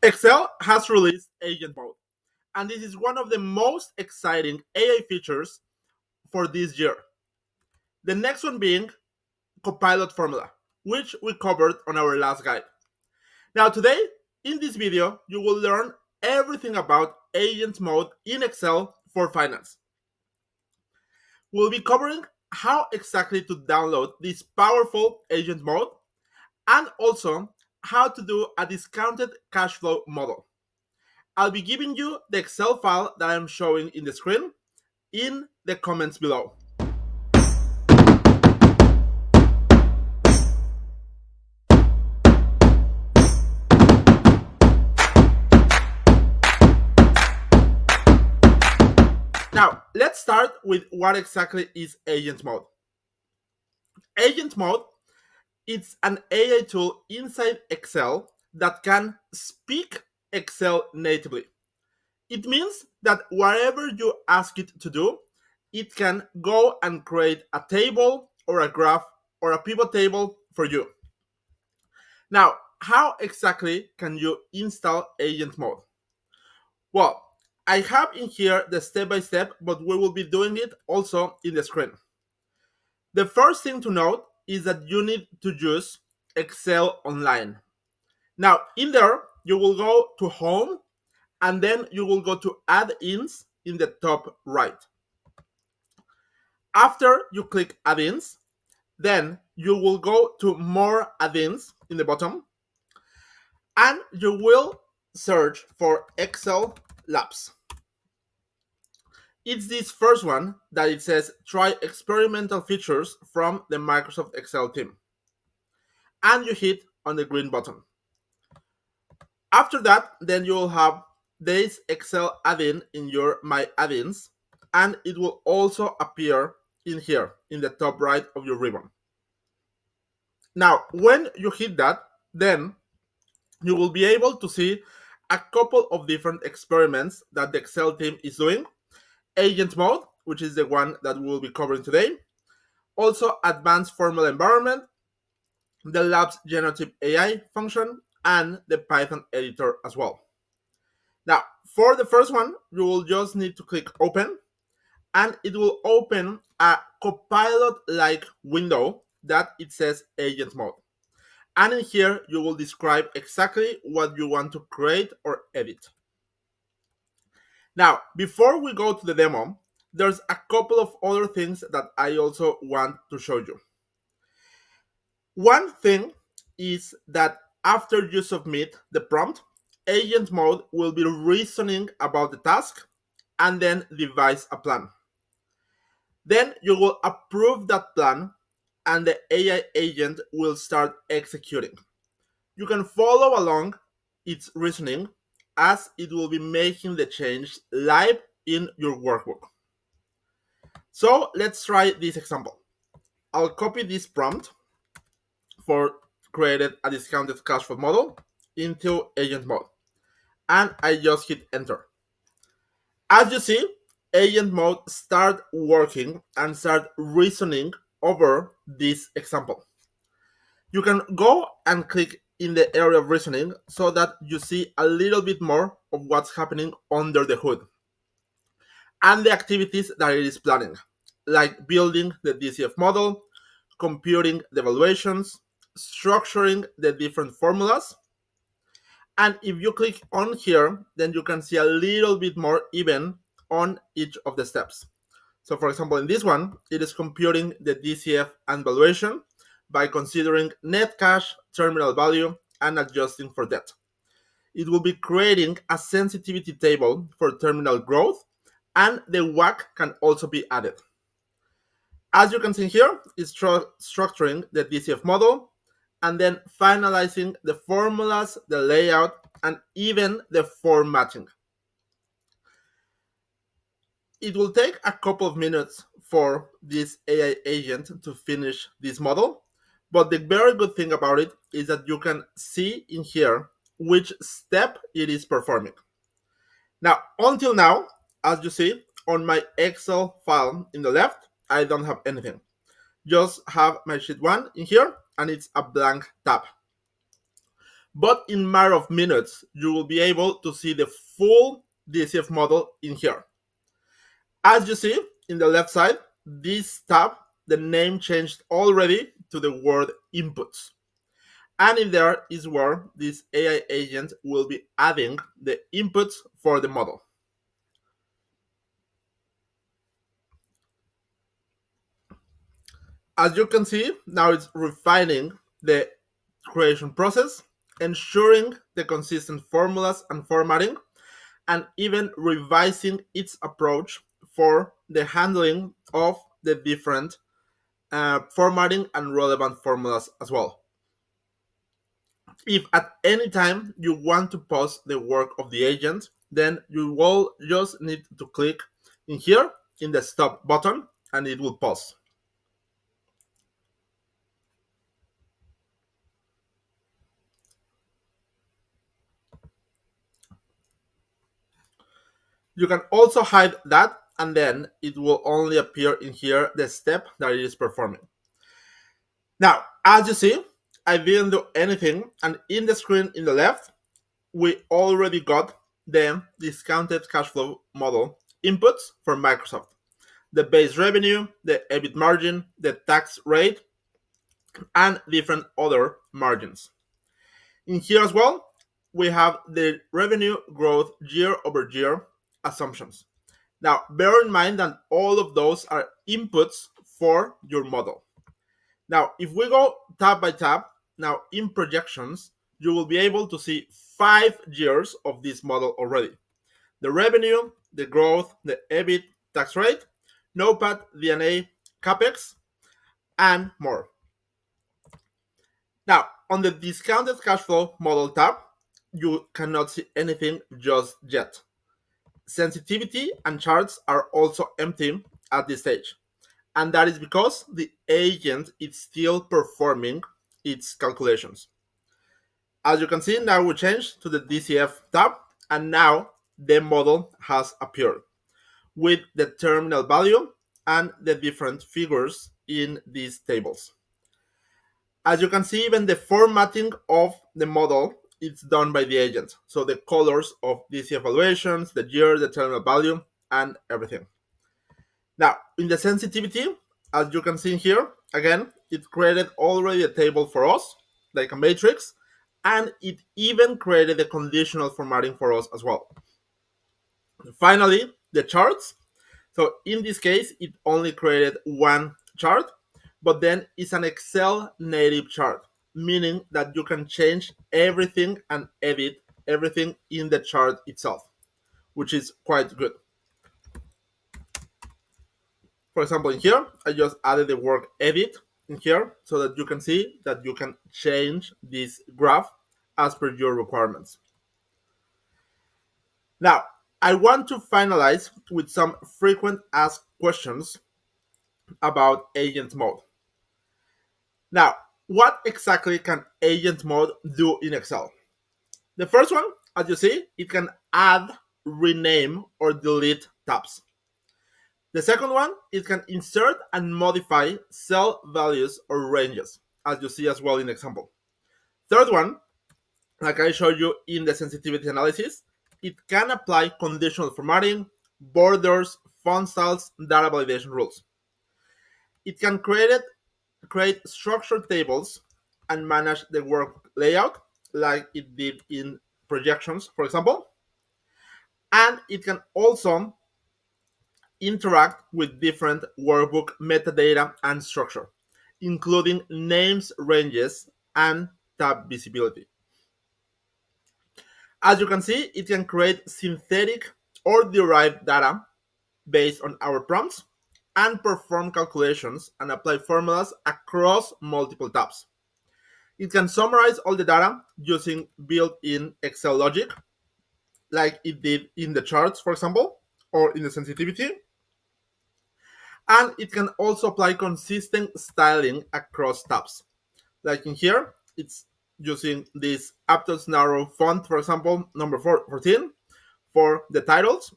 Excel has released Agent Mode, and this is one of the most exciting AI features for this year. The next one being Copilot formula, which we covered on our last guide. Now today, in this video, you will learn everything about Agent Mode in Excel for finance. We'll be covering how exactly to download this powerful Agent Mode and also how to do a discounted cash flow model. I'll be giving you the Excel file that I'm showing in the screen in the comments below. Now, let's start with what exactly is Agent Mode. Agent Mode is an AI tool inside Excel that can speak Excel natively. It means that whatever you ask it to do, it can go and create a table or a graph or a pivot table for you. Now, how exactly can you install Agent Mode? Well, I have in here the step-by-step, but we will be doing it also in the screen. The first thing to note is that you need to use Excel Online. Now, in there, you will go to Home, and then you will go to Add-ins in the top right. After you click Add-ins, then you will go to More Add-ins in the bottom, and you will search for Excel Labs. It's this first one that it says try experimental features from the Microsoft Excel team. And you hit on the green button. After that, then you will have this Excel add-in in your My Add-ins, and it will also appear in here in the top right of your ribbon. Now, when you hit that, then you will be able to see a couple of different experiments that the Excel team is doing. Agent Mode, which is the one that we'll be covering today. Also, Advanced Formula Environment, the Labs Generative AI function, and the Python editor as well. Now, for the first one, you will just need to click Open, and it will open a Copilot-like window that it says Agent Mode. And in here, you will describe exactly what you want to create or edit. Now, before we go to the demo, there's a couple of other things that I also want to show you. One thing is that after you submit the prompt, Agent Mode will be reasoning about the task and then devise a plan. Then you will approve that plan and the AI agent will start executing. You can follow along its reasoning as it will be making the change live in your workbook. So let's try this example. I'll copy this prompt for created a discounted cash flow model into Agent Mode, and I just hit enter. As you see, Agent Mode start working and start reasoning over this example. You can go and click in the area of reasoning so that you see a little bit more of what's happening under the hood and the activities that it is planning, like building the DCF model, computing the valuations, structuring the different formulas. And if you click on here, then you can see a little bit more even on each of the steps. So for example, in this one, it is computing the DCF and valuation by considering net cash, terminal value, and adjusting for debt. It will be creating a sensitivity table for terminal growth, and the WACC can also be added. As you can see here, it's structuring the DCF model, and then finalizing the formulas, the layout, and even the formatting. It will take a couple of minutes for this AI agent to finish this model, but the very good thing about it is that you can see in here which step it is performing. Now, until now, as you see, on my Excel file in the left, I don't have anything. Just have my sheet 1 in here, and it's a blank tab. But in a matter of minutes, you will be able to see the full DCF model in here. As you see in the left side, this tab, the name changed already to the word inputs. And in there is where this AI agent will be adding the inputs for the model. As you can see, now it's refining the creation process, ensuring the consistent formulas and formatting, and even revising its approach for the handling of the different formatting and relevant formulas as well. If at any time you want to pause the work of the agent, then you will just need to click in here in the stop button and it will pause. You can also hide that, and then it will only appear in here the step that it is performing. Now, as you see, I didn't do anything, and in the screen in the left, we already got the discounted cash flow model inputs for Microsoft. The base revenue, the EBIT margin, the tax rate, and different other margins. In here as well, we have the revenue growth year over year assumptions. Now, bear in mind that all of those are inputs for your model. Now, if we go tab by tab, now in projections, you will be able to see 5 years of this model already. The revenue, the growth, the EBIT, tax rate, NOPAT, D&A, CAPEX, and more. Now, on the discounted cash flow model tab, you cannot see anything just yet. Sensitivity and charts are also empty at this stage. And that is because the agent is still performing its calculations. As you can see, now we change to the DCF tab, and now the model has appeared with the terminal value and the different figures in these tables. As you can see, even the formatting of the model is done by the agent. So the colors of DCF valuations, the year, the terminal value, and everything. Now, in the sensitivity, as you can see here, again, it created already a table for us, like a matrix, and it even created a conditional formatting for us as well. Finally, the charts. So in this case, it only created one chart, but then it's an Excel native chart, meaning that you can change everything and edit everything in the chart itself, which is quite good. For example, in here, I just added the word edit in here so that you can see that you can change this graph as per your requirements. Now, I want to finalize with some frequent asked questions about agent mode. Now, what exactly can agent mode do in Excel? The first one, as you see, it can add, rename, or delete tabs. The second one, it can insert and modify cell values or ranges, as you see as well in the example. Third one, like I showed you in the sensitivity analysis, it can apply conditional formatting, borders, font styles, data validation rules. It can create structured tables and manage the work layout like it did in projections, for example. And it can also interact with different workbook metadata and structure, including names, ranges, and tab visibility. As you can see, it can create synthetic or derived data based on our prompts and perform calculations and apply formulas across multiple tabs. It can summarize all the data using built-in Excel logic, like it did in the charts, for example, or in the sensitivity. And it can also apply consistent styling across tabs. Like in here, it's using this Aptos narrow font, for example, number 14 for the titles,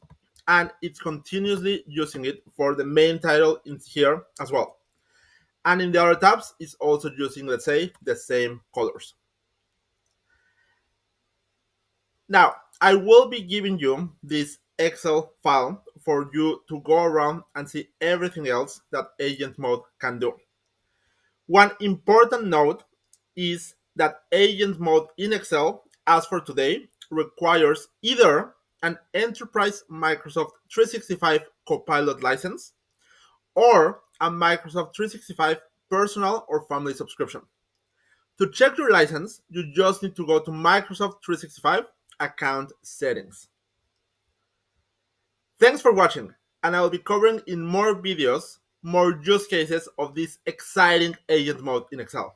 and it's continuously using it for the main title in here as well. And in the other tabs, it's also using, let's say, the same colors. Now, I will be giving you this Excel file for you to go around and see everything else that agent mode can do. One important note is that agent mode in Excel, as for today, requires either an enterprise Microsoft 365 Copilot license or a Microsoft 365 personal or family subscription. To check your license, you just need to go to Microsoft 365 account settings. Thanks for watching, and I will be covering in more videos more use cases of this exciting agent mode in Excel.